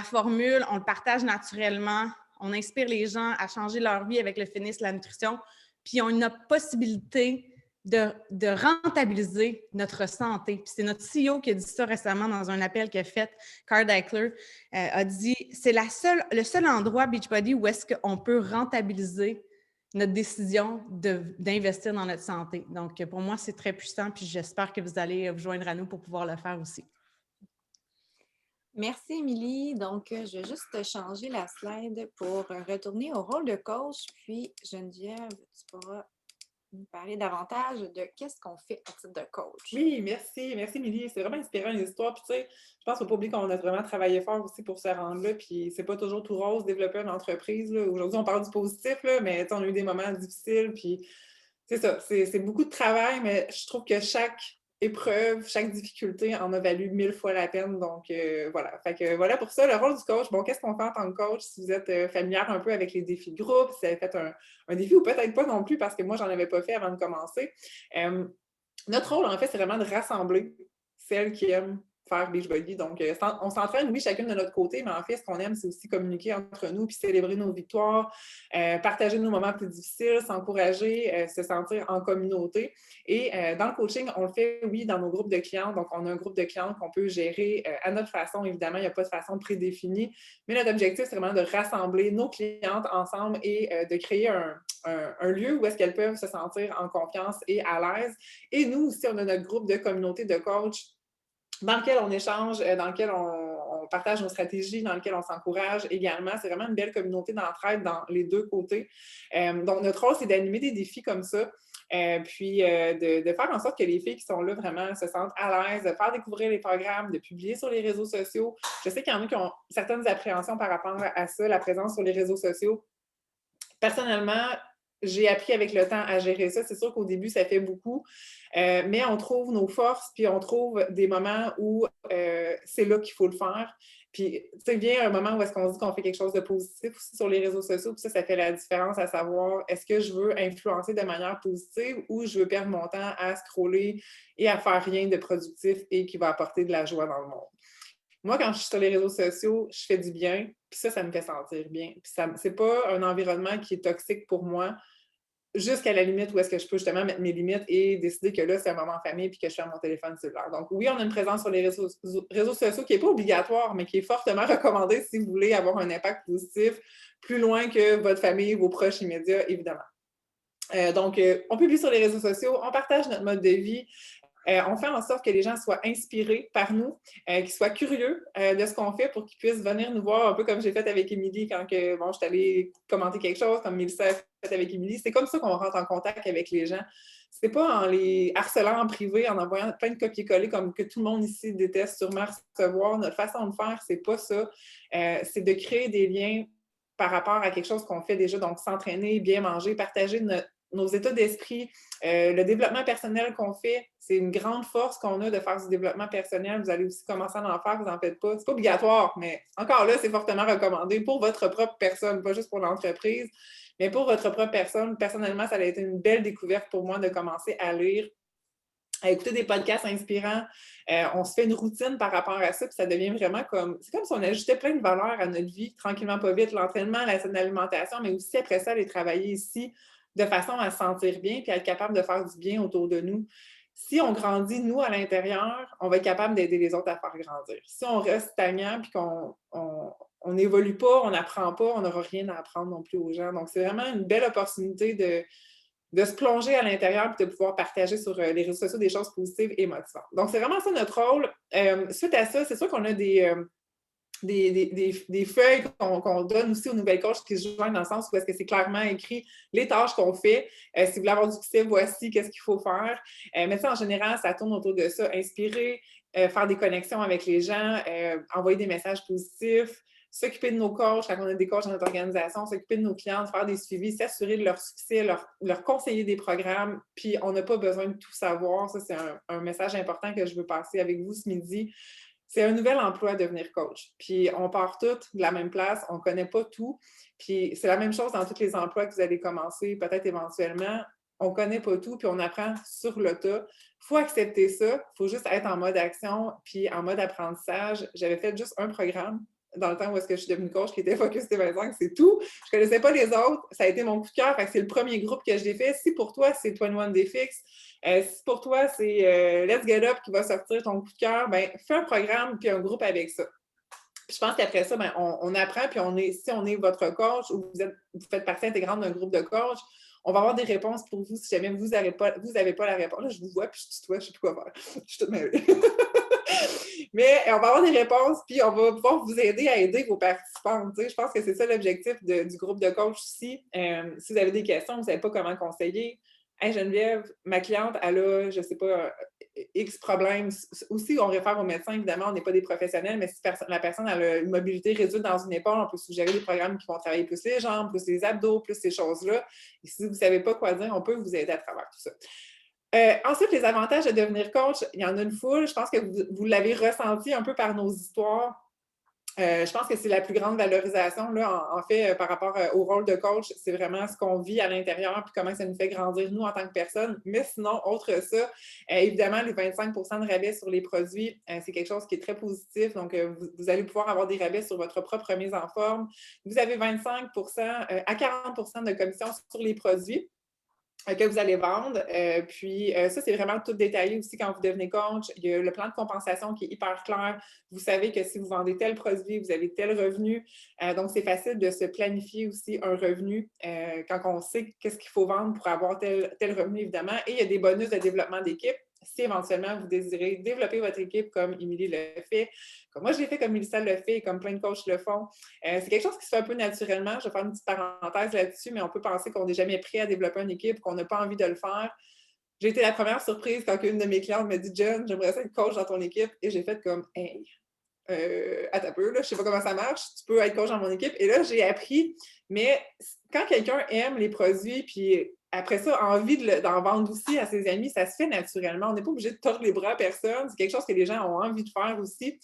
formule, on le partage naturellement, on inspire les gens à changer leur vie avec le fitness, la nutrition, puis on a une possibilité de rentabiliser notre santé. Puis c'est notre CEO qui a dit ça récemment dans un appel qu'il a fait, Carl Daikeler, a dit « C'est le seul endroit, Beachbody, où est-ce qu'on peut rentabiliser notre décision d'investir dans notre santé. » Donc, pour moi, c'est très puissant, puis j'espère que vous allez vous joindre à nous pour pouvoir le faire aussi. Merci, Émilie. Donc, je vais juste changer la slide pour retourner au rôle de coach. Puis, Geneviève, tu pourras nous parler davantage de qu'est-ce qu'on fait à titre de coach. Oui, merci. Merci, Émilie. C'est vraiment inspirant, une histoire. Puis, tu sais, je pense qu'il ne faut pas oublier qu'on a vraiment travaillé fort aussi pour se rendre là. Puis, c'est pas toujours tout rose, développer une entreprise. Aujourd'hui, on parle du positif, là, mais on a eu des moments difficiles. Puis, c'est ça. C'est beaucoup de travail, mais je trouve que chaque épreuve, chaque difficulté en a valu 1000 fois la peine. Donc, voilà. Fait que voilà pour ça, le rôle du coach. Bon, qu'est-ce qu'on fait en tant que coach si vous êtes familière un peu avec les défis de groupe, si vous avez fait un défi ou peut-être pas non plus parce que moi, j'en avais pas fait avant de commencer. Notre rôle, en fait, c'est vraiment de rassembler celles qui aiment faire Beachbody. Donc, on s'entraîne, oui, chacune de notre côté, mais en fait, ce qu'on aime, c'est aussi communiquer entre nous, puis célébrer nos victoires, partager nos moments plus difficiles, s'encourager, se sentir en communauté. Et dans le coaching, on le fait, oui, dans nos groupes de clients. Donc, on a un groupe de clients qu'on peut gérer à notre façon. Évidemment, il n'y a pas de façon prédéfinie, mais notre objectif, c'est vraiment de rassembler nos clientes ensemble et de créer un lieu où est-ce qu'elles peuvent se sentir en confiance et à l'aise. Et nous aussi, on a notre groupe de communauté de coachs dans lequel on échange, dans lequel on partage nos stratégies, dans lequel on s'encourage également. C'est vraiment une belle communauté d'entraide dans les deux côtés. Donc, notre rôle, c'est d'animer des défis comme ça, puis de faire en sorte que les filles qui sont là vraiment se sentent à l'aise, de faire découvrir les programmes, de publier sur les réseaux sociaux. Je sais qu'il y en a qui ont certaines appréhensions par rapport à ça, la présence sur les réseaux sociaux. Personnellement, j'ai appris avec le temps à gérer ça. C'est sûr qu'au début, ça fait beaucoup, mais on trouve nos forces, puis on trouve des moments où c'est là qu'il faut le faire. Puis, tu sais, vient un moment où est-ce qu'on se dit qu'on fait quelque chose de positif aussi sur les réseaux sociaux, puis ça fait la différence à savoir est-ce que je veux influencer de manière positive ou je veux perdre mon temps à scroller et à faire rien de productif et qui va apporter de la joie dans le monde. Moi, quand je suis sur les réseaux sociaux, je fais du bien, puis ça me fait sentir bien. Puis c'est pas un environnement qui est toxique pour moi, jusqu'à la limite où est-ce que je peux justement mettre mes limites et décider que là, c'est un moment en famille puis que je ferme mon téléphone cellulaire. Donc oui, on a une présence sur les réseaux sociaux qui n'est pas obligatoire, mais qui est fortement recommandée si vous voulez avoir un impact positif plus loin que votre famille, vos proches immédiats, évidemment. Donc, on publie sur les réseaux sociaux, on partage notre mode de vie. On fait en sorte que les gens soient inspirés par nous, qu'ils soient curieux de ce qu'on fait pour qu'ils puissent venir nous voir, un peu comme j'ai fait avec Émilie quand je suis allée commenter quelque chose, comme Mélissa a fait avec Émilie. C'est comme ça qu'on rentre en contact avec les gens. C'est pas en les harcelant en privé, en envoyant plein de copier-coller comme que tout le monde ici déteste sûrement recevoir. Notre façon de faire, c'est pas ça. C'est de créer des liens par rapport à quelque chose qu'on fait déjà, donc s'entraîner, bien manger, partager nos états d'esprit, le développement personnel qu'on fait, c'est une grande force qu'on a de faire du développement personnel. Vous allez aussi commencer à en faire, vous n'en faites pas. C'est pas obligatoire, mais encore là, c'est fortement recommandé pour votre propre personne, pas juste pour l'entreprise, mais pour votre propre personne. Personnellement, ça a été une belle découverte pour moi de commencer à lire, à écouter des podcasts inspirants. On se fait une routine par rapport à ça, puis ça devient vraiment comme... C'est comme si on ajoutait plein de valeurs à notre vie, tranquillement, pas vite, l'entraînement, la saine alimentation, mais aussi après ça, aller travailler ici de façon à se sentir bien puis à être capable de faire du bien autour de nous. Si on grandit, nous, à l'intérieur, on va être capable d'aider les autres à faire grandir. Si on reste stagnant puis qu'on n'évolue pas, on n'apprend pas, on n'aura rien à apprendre non plus aux gens. Donc, c'est vraiment une belle opportunité de se plonger à l'intérieur et de pouvoir partager sur les réseaux sociaux des choses positives et motivantes. Donc, c'est vraiment ça notre rôle. Suite à ça, c'est sûr qu'on a des feuilles qu'on donne aussi aux nouvelles coachs qui se joignent dans le sens où est-ce que c'est clairement écrit les tâches qu'on fait. Si vous voulez avoir du succès, voici qu'est-ce qu'il faut faire. Mais ça, en général, ça tourne autour de ça. Inspirer, faire des connexions avec les gens, envoyer des messages positifs, s'occuper de nos coachs quand on a des coachs dans notre organisation, s'occuper de nos clients, faire des suivis, s'assurer de leur succès, leur conseiller des programmes. Puis, on n'a pas besoin de tout savoir. Ça, c'est un message important que je veux passer avec vous ce midi. C'est un nouvel emploi de devenir coach. Puis on part toutes de la même place, on ne connaît pas tout. Puis c'est la même chose dans tous les emplois que vous allez commencer, peut-être éventuellement. On ne connaît pas tout, puis on apprend sur le tas. Il faut accepter ça. Il faut juste être en mode action, puis en mode apprentissage. J'avais fait juste un programme dans le temps où est-ce que je suis devenue coach qui était Focus T25, c'est tout. Je ne connaissais pas les autres. Ça a été mon coup de cœur. C'est le premier groupe que j'ai fait. Si pour toi, c'est 21 Day Fix, si pour toi, c'est Let's Get Up qui va sortir ton coup de cœur, ben, fais un programme puis un groupe avec ça. Puis je pense qu'après ça, ben, on apprend, puis si on est votre coach ou vous faites partie intégrante d'un groupe de coach, on va avoir des réponses pour vous si jamais vous n'avez pas la réponse. Là, je vous vois, puis je tutoie, je ne sais plus quoi faire. Je suis toute mêlée. Mais on va avoir des réponses, puis on va pouvoir vous aider à aider vos participants. Je pense que c'est ça l'objectif du groupe de coach aussi. Si vous avez des questions, vous ne savez pas comment conseiller. Hey Geneviève, ma cliente, elle a, je ne sais pas, X problèmes. Aussi, on réfère au médecin, évidemment, on n'est pas des professionnels, mais si la personne a une mobilité réduite dans une épaule, on peut suggérer des programmes qui vont travailler plus les jambes, plus les abdos, plus ces choses-là. Et si vous ne savez pas quoi dire, on peut vous aider à travers tout ça. Ensuite, les avantages de devenir coach, il y en a une foule. Je pense que vous l'avez ressenti un peu par nos histoires. Je pense que c'est la plus grande valorisation, là, en fait, par rapport au rôle de coach. C'est vraiment ce qu'on vit à l'intérieur puis comment ça nous fait grandir, nous, en tant que personne. Mais sinon, autre ça, évidemment, les 25 de rabais sur les produits, c'est quelque chose qui est très positif. Donc, vous allez pouvoir avoir des rabais sur votre propre mise en forme. Vous avez 25 à 40 de commission sur les produits que vous allez vendre. Puis ça, c'est vraiment tout détaillé aussi quand vous devenez coach. Il y a le plan de compensation qui est hyper clair. Vous savez que si vous vendez tel produit, vous avez tel revenu. Donc, c'est facile de se planifier aussi un revenu quand on sait qu'est-ce qu'il faut vendre pour avoir tel revenu, évidemment. Et il y a des bonus de développement d'équipe. Si éventuellement vous désirez développer votre équipe comme Émilie le fait, comme moi je l'ai fait, comme Mélissa le fait, comme plein de coachs le font, c'est quelque chose qui se fait un peu naturellement. Je vais faire une petite parenthèse là-dessus, mais on peut penser qu'on n'est jamais prêt à développer une équipe, qu'on n'a pas envie de le faire. J'ai été la première surprise quand une de mes clientes m'a dit « Jen, j'aimerais ça être coach dans ton équipe. » Et j'ai fait comme « Hey, attends un peu, là, je ne sais pas comment ça marche, tu peux être coach dans mon équipe. » Et là, j'ai appris, mais quand quelqu'un aime les produits, puis après ça, envie d'en vendre aussi à ses amis, ça se fait naturellement. On n'est pas obligé de tordre les bras à personne. C'est quelque chose que les gens ont envie de faire aussi.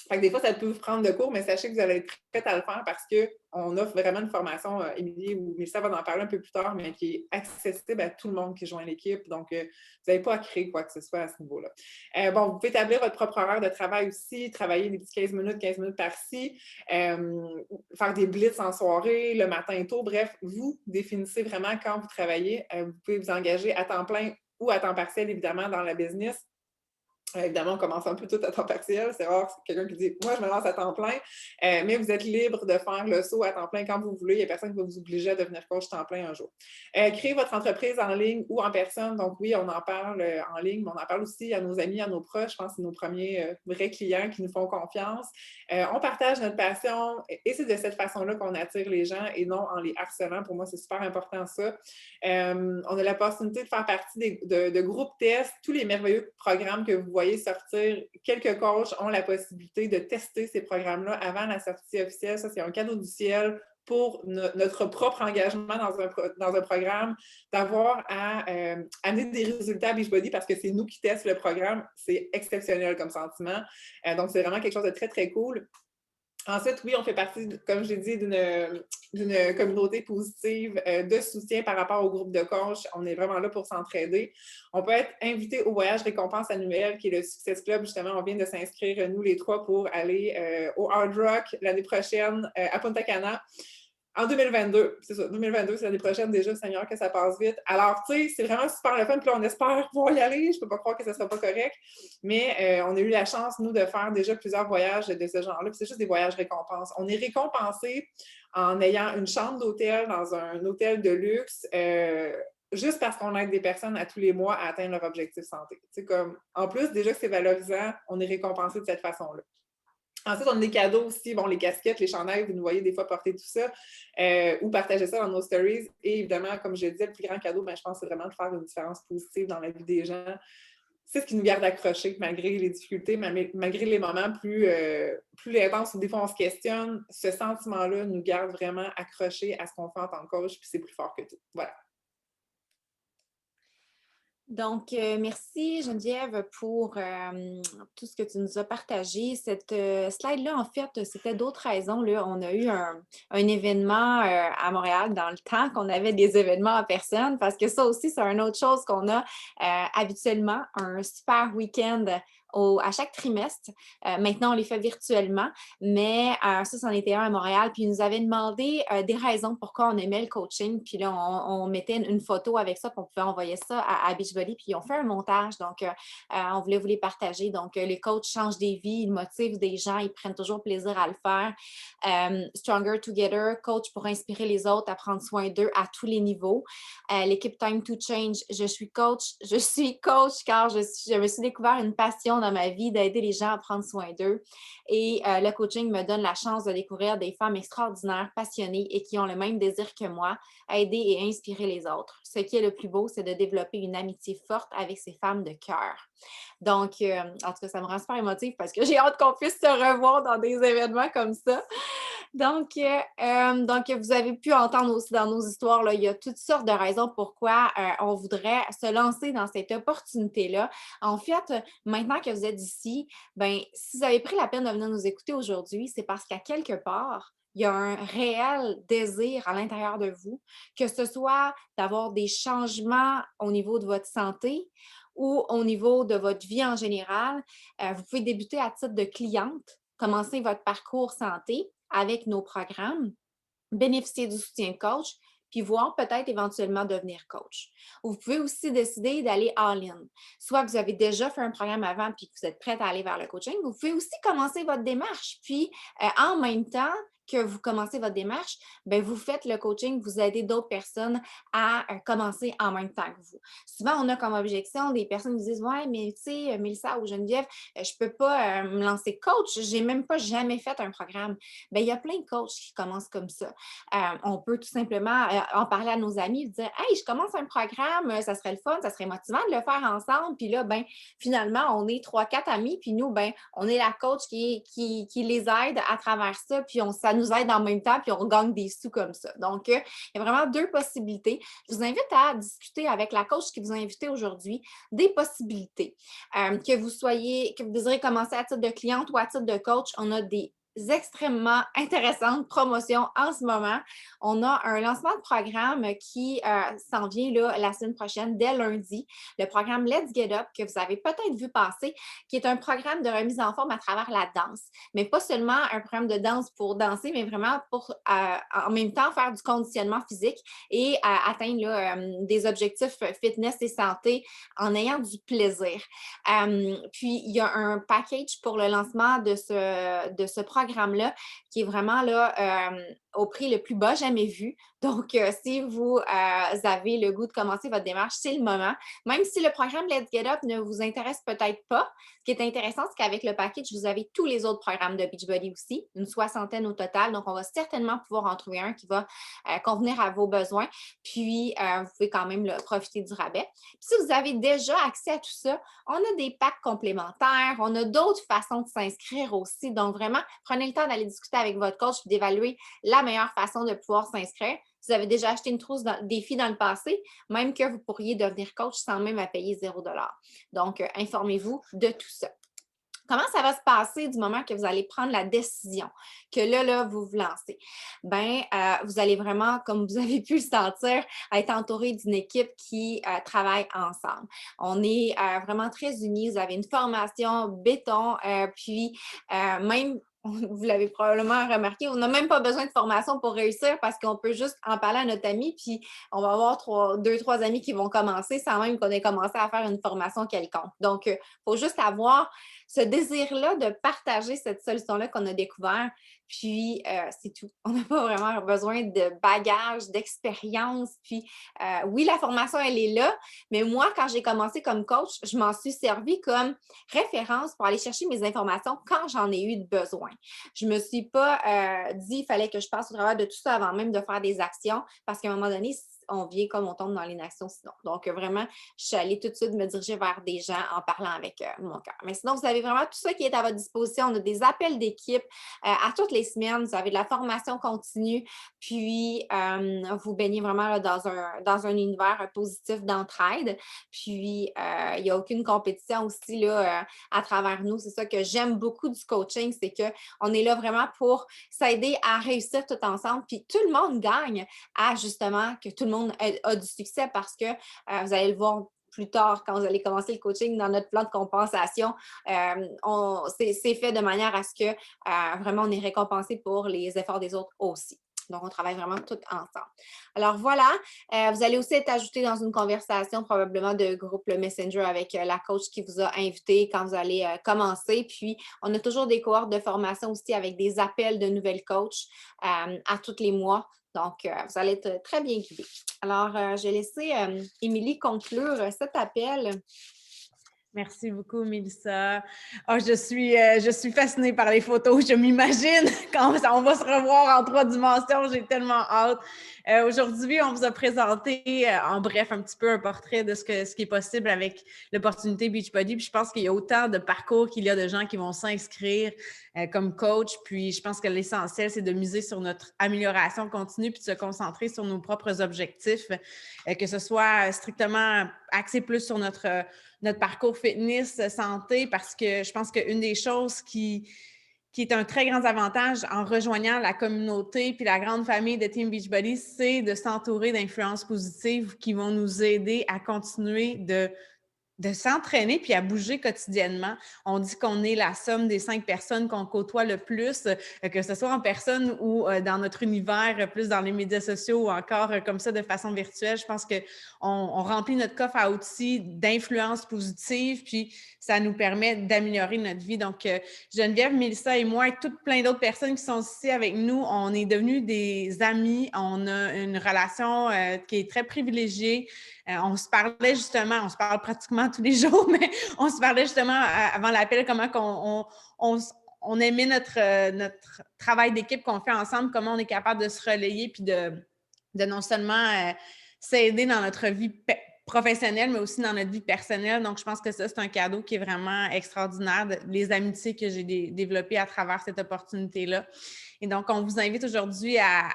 Fait que des fois, ça peut vous prendre de cours, mais sachez que vous allez être prête à le faire parce qu'on offre vraiment une formation, Émilie ou Mélissa va en parler un peu plus tard, mais qui est accessible à tout le monde qui joint l'équipe. Donc, vous n'avez pas à créer quoi que ce soit à ce niveau-là. Bon, vous pouvez établir votre propre horaire de travail aussi, travailler des petits 15 minutes par-ci, faire des blitz en soirée, le matin tôt. Bref, vous définissez vraiment quand vous travaillez. Vous pouvez vous engager à temps plein ou à temps partiel, évidemment, dans la business. Évidemment, on commence un peu tout à temps partiel. C'est rare, c'est quelqu'un qui dit « Moi, je me lance à temps plein. » Mais vous êtes libre de faire le saut à temps plein quand vous voulez. Il n'y a personne qui va vous obliger à devenir coach temps plein un jour. Créer votre entreprise en ligne ou en personne. Donc oui, on en parle en ligne, mais on en parle aussi à nos amis, à nos proches. Je pense que c'est nos premiers vrais clients qui nous font confiance. On partage notre passion et c'est de cette façon-là qu'on attire les gens et non en les harcelant. Pour moi, c'est super important ça. On a la possibilité de faire partie de groupes tests. Tous les merveilleux programmes que vous voyez sortir, quelques coachs ont la possibilité de tester ces programmes-là avant la sortie officielle. Ça, c'est un cadeau du ciel pour notre propre engagement dans un programme, d'avoir à amener des résultats à Beachbody parce que c'est nous qui testons le programme. C'est exceptionnel comme sentiment. Donc, c'est vraiment quelque chose de très, très cool. Ensuite, oui, on fait partie, comme je l'ai dit, d'une communauté positive de soutien par rapport au groupe de coach. On est vraiment là pour s'entraider. On peut être invité au voyage récompense annuel qui est le Success Club. Justement, on vient de s'inscrire, nous les trois, pour aller au Hard Rock l'année prochaine à Punta Cana. En 2022, c'est ça, 2022, c'est l'année prochaine déjà, Seigneur, que ça passe vite. Alors, tu sais, c'est vraiment super le fun, puis là, on espère pouvoir y aller. Je ne peux pas croire que ça ne sera pas correct, mais on a eu la chance, nous, de faire déjà plusieurs voyages de ce genre-là, puis c'est juste des voyages récompenses. On est récompensé en ayant une chambre d'hôtel dans un hôtel de luxe, juste parce qu'on aide des personnes à tous les mois à atteindre leur objectif santé. Tu sais, comme, en plus, déjà que c'est valorisant, on est récompensé de cette façon-là. Ensuite, on a des cadeaux aussi, bon, les casquettes, les chandails, vous nous voyez des fois porter tout ça, ou partager ça dans nos stories. Et évidemment, comme je disais, le plus grand cadeau, je pense, c'est vraiment de faire une différence positive dans la vie des gens. C'est ce qui nous garde accrochés malgré les difficultés, malgré les moments plus intenses où des fois on se questionne. Ce sentiment-là nous garde vraiment accrochés à ce qu'on fait en tant que coach, puis c'est plus fort que tout. Voilà. Donc, merci Geneviève pour tout ce que tu nous as partagé. Cette slide-là, en fait, c'était d'autres raisons. Là. On a eu un événement à Montréal dans le temps qu'on avait des événements en personne, parce que ça aussi, c'est une autre chose qu'on a habituellement, un super week-end à chaque trimestre. Maintenant, on les fait virtuellement, mais ça, c'en était un à Montréal. Puis, ils nous avaient demandé des raisons pourquoi on aimait le coaching. Puis là, on mettait une photo avec ça, puis on pouvait envoyer ça à Beachbody. Puis, on fait un montage. Donc, on voulait vous les partager. Donc, les coachs changent des vies, ils motivent des gens, ils prennent toujours plaisir à le faire. Stronger Together, coach pour inspirer les autres à prendre soin d'eux à tous les niveaux. L'équipe Time to Change, je suis coach car je me suis découvert une passion dans ma vie d'aider les gens à prendre soin d'eux. Et le coaching me donne la chance de découvrir des femmes extraordinaires, passionnées et qui ont le même désir que moi, aider et inspirer les autres. Ce qui est le plus beau, c'est de développer une amitié forte avec ces femmes de cœur. Donc, en tout cas, ça me rend super émotive parce que j'ai hâte qu'on puisse se revoir dans des événements comme ça. Donc, vous avez pu entendre aussi dans nos histoires, là, il y a toutes sortes de raisons pourquoi on voudrait se lancer dans cette opportunité-là. En fait, maintenant que vous êtes ici, ben, si vous avez pris la peine de venir nous écouter aujourd'hui, c'est parce qu'à quelque part, il y a un réel désir à l'intérieur de vous, que ce soit d'avoir des changements au niveau de votre santé ou au niveau de votre vie en général. Vous pouvez débuter à titre de cliente, commencer votre parcours santé avec nos programmes, bénéficier du soutien de coach, puis voir peut-être éventuellement devenir coach. Vous pouvez aussi décider d'aller all-in. Soit que vous avez déjà fait un programme avant puis que vous êtes prête à aller vers le coaching, vous pouvez aussi commencer votre démarche. Puis, en même temps que vous commencez votre démarche, bien, vous faites le coaching, vous aidez d'autres personnes à commencer en même temps que vous. Souvent, on a comme objection des personnes qui disent « Ouais, mais tu sais, Mélissa ou Geneviève, je ne peux pas me lancer coach, je n'ai même pas jamais fait un programme. » Bien, il y a plein de coachs qui commencent comme ça. On peut tout simplement en parler à nos amis, dire « Hey, je commence un programme, ça serait le fun, ça serait motivant de le faire ensemble. » Puis là, ben, finalement, on est 3-4 amis, puis nous, ben, on est la coach qui les aide à travers ça, puis ça nous aide en même temps, puis on gagne des sous comme ça. Donc, il y a vraiment 2 possibilités. Je vous invite à discuter avec la coach qui vous a invité aujourd'hui des possibilités. Que vous désirez commencer à titre de cliente ou à titre de coach, on a des extrêmement intéressantes promotions en ce moment. On a un lancement de programme qui s'en vient là, la semaine prochaine, dès lundi. Le programme Let's Get Up, que vous avez peut-être vu passer, qui est un programme de remise en forme à travers la danse. Mais pas seulement un programme de danse pour danser, mais vraiment pour en même temps faire du conditionnement physique et atteindre là, des objectifs fitness et santé en ayant du plaisir. Puis, il y a un package pour le lancement de ce programme-là qui est vraiment là, au prix le plus bas jamais vu. Donc, si vous avez le goût de commencer votre démarche, c'est le moment. Même si le programme Let's Get Up ne vous intéresse peut-être pas, ce qui est intéressant, c'est qu'avec le package, vous avez tous les autres programmes de Beachbody aussi, une 60aine au total. Donc, on va certainement pouvoir en trouver un qui va convenir à vos besoins. Puis, vous pouvez quand même profiter du rabais. Puis, si vous avez déjà accès à tout ça, on a des packs complémentaires, on a d'autres façons de s'inscrire aussi. Donc, vraiment, prenez le temps d'aller discuter avec votre coach et d'évaluer la meilleure façon de pouvoir s'inscrire. Si vous avez déjà acheté une trousse défi dans le passé, même que vous pourriez devenir coach sans même à payer 0 $. Donc, informez-vous de tout ça. Comment ça va se passer du moment que vous allez prendre la décision, que là, vous vous lancez? Bien, vous allez vraiment, comme vous avez pu le sentir, être entouré d'une équipe qui travaille ensemble. On est vraiment très unis. Vous avez une formation béton, puis même vous l'avez probablement remarqué, on n'a même pas besoin de formation pour réussir parce qu'on peut juste en parler à notre ami, puis on va avoir 2-3 amis qui vont commencer sans même qu'on ait commencé à faire une formation quelconque. Donc, il faut juste avoir ce désir-là de partager cette solution-là qu'on a découvert. Puis, c'est tout. On n'a pas vraiment besoin de bagages, d'expérience. Puis, oui, la formation, elle est là, mais moi, quand j'ai commencé comme coach, je m'en suis servi comme référence pour aller chercher mes informations quand j'en ai eu besoin. Je ne me suis pas dit qu'il fallait que je passe au travers de tout ça avant même de faire des actions parce qu'à un moment donné, on vient comme on tombe dans l'inaction sinon. Donc, vraiment, je suis allée tout de suite me diriger vers des gens en parlant avec mon cœur. Mais sinon, vous avez vraiment tout ça qui est à votre disposition. On a des appels d'équipe à toutes les semaines. Vous avez de la formation continue. Puis, vous baignez vraiment là, dans un univers positif d'entraide. Puis, il n'y a aucune compétition aussi là, à travers nous. C'est ça que j'aime beaucoup du coaching, c'est qu'on est là vraiment pour s'aider à réussir tout ensemble. Puis, tout le monde gagne à justement que tout le monde a du succès parce que vous allez le voir plus tard, quand vous allez commencer le coaching, dans notre plan de compensation, c'est fait de manière à ce que vraiment on est récompensé pour les efforts des autres aussi. Donc, on travaille vraiment tout ensemble. Alors, voilà. Vous allez aussi être ajouté dans une conversation probablement de groupe le Messenger avec la coach qui vous a invité quand vous allez commencer. Puis, on a toujours des cohortes de formation aussi avec des appels de nouvelles coachs à tous les mois. Donc, vous allez être très bien guidés. Alors, je vais laisser Émilie conclure cet appel. Merci beaucoup, Mélissa. Oh, je suis fascinée par les photos. Je m'imagine quand on va se revoir en 3 dimensions. J'ai tellement hâte. Aujourd'hui, on vous a présenté en bref un petit peu un portrait de ce qui est possible avec l'opportunité Beachbody. Puis je pense qu'il y a autant de parcours qu'il y a de gens qui vont s'inscrire comme coach. Puis je pense que l'essentiel, c'est de miser sur notre amélioration continue puis de se concentrer sur nos propres objectifs, que ce soit strictement axé plus sur notre parcours fitness, santé, parce que je pense qu'une des choses qui est un très grand avantage en rejoignant la communauté puis la grande famille de Team Beachbody, c'est de s'entourer d'influences positives qui vont nous aider à continuer de s'entraîner puis à bouger quotidiennement. On dit qu'on est la somme des 5 personnes qu'on côtoie le plus, que ce soit en personne ou dans notre univers, plus dans les médias sociaux ou encore comme ça de façon virtuelle. Je pense qu'on remplit notre coffre à outils d'influence positive, puis ça nous permet d'améliorer notre vie. Donc, Geneviève, Mélissa et moi et toutes plein d'autres personnes qui sont ici avec nous, on est devenus des amis. On a une relation qui est très privilégiée. On se parlait justement, on se parle pratiquement tous les jours, mais on se parlait justement avant l'appel comment on aimait notre travail d'équipe qu'on fait ensemble, comment on est capable de se relayer puis de non seulement s'aider dans notre vie professionnelle, mais aussi dans notre vie personnelle. Donc, je pense que ça, c'est un cadeau qui est vraiment extraordinaire, les amitiés que j'ai développées à travers cette opportunité-là. Et donc, on vous invite aujourd'hui à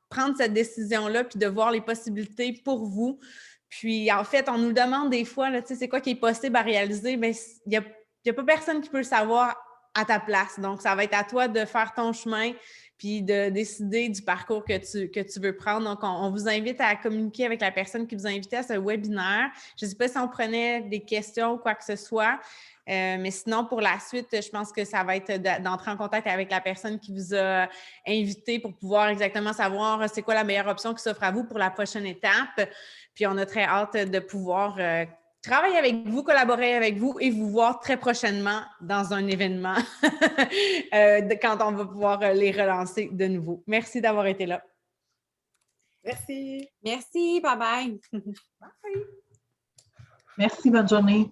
prendre cette décision-là puis de voir les possibilités pour vous. Puis, en fait, on nous demande des fois, là, c'est quoi qui est possible à réaliser? Bien, il n'y a pas personne qui peut le savoir à ta place. Donc, ça va être à toi de faire ton chemin puis de décider du parcours que tu veux prendre. Donc, on vous invite à communiquer avec la personne qui vous a invité à ce webinaire. Je ne sais pas si on prenait des questions ou quoi que ce soit. Mais sinon, pour la suite, je pense que ça va être d'entrer en contact avec la personne qui vous a invité pour pouvoir exactement savoir c'est quoi la meilleure option qui s'offre à vous pour la prochaine étape. Puis on a très hâte de pouvoir travailler avec vous, collaborer avec vous et vous voir très prochainement dans un événement quand on va pouvoir les relancer de nouveau. Merci d'avoir été là. Merci. Merci, bye-bye. Bye. Merci, bonne journée.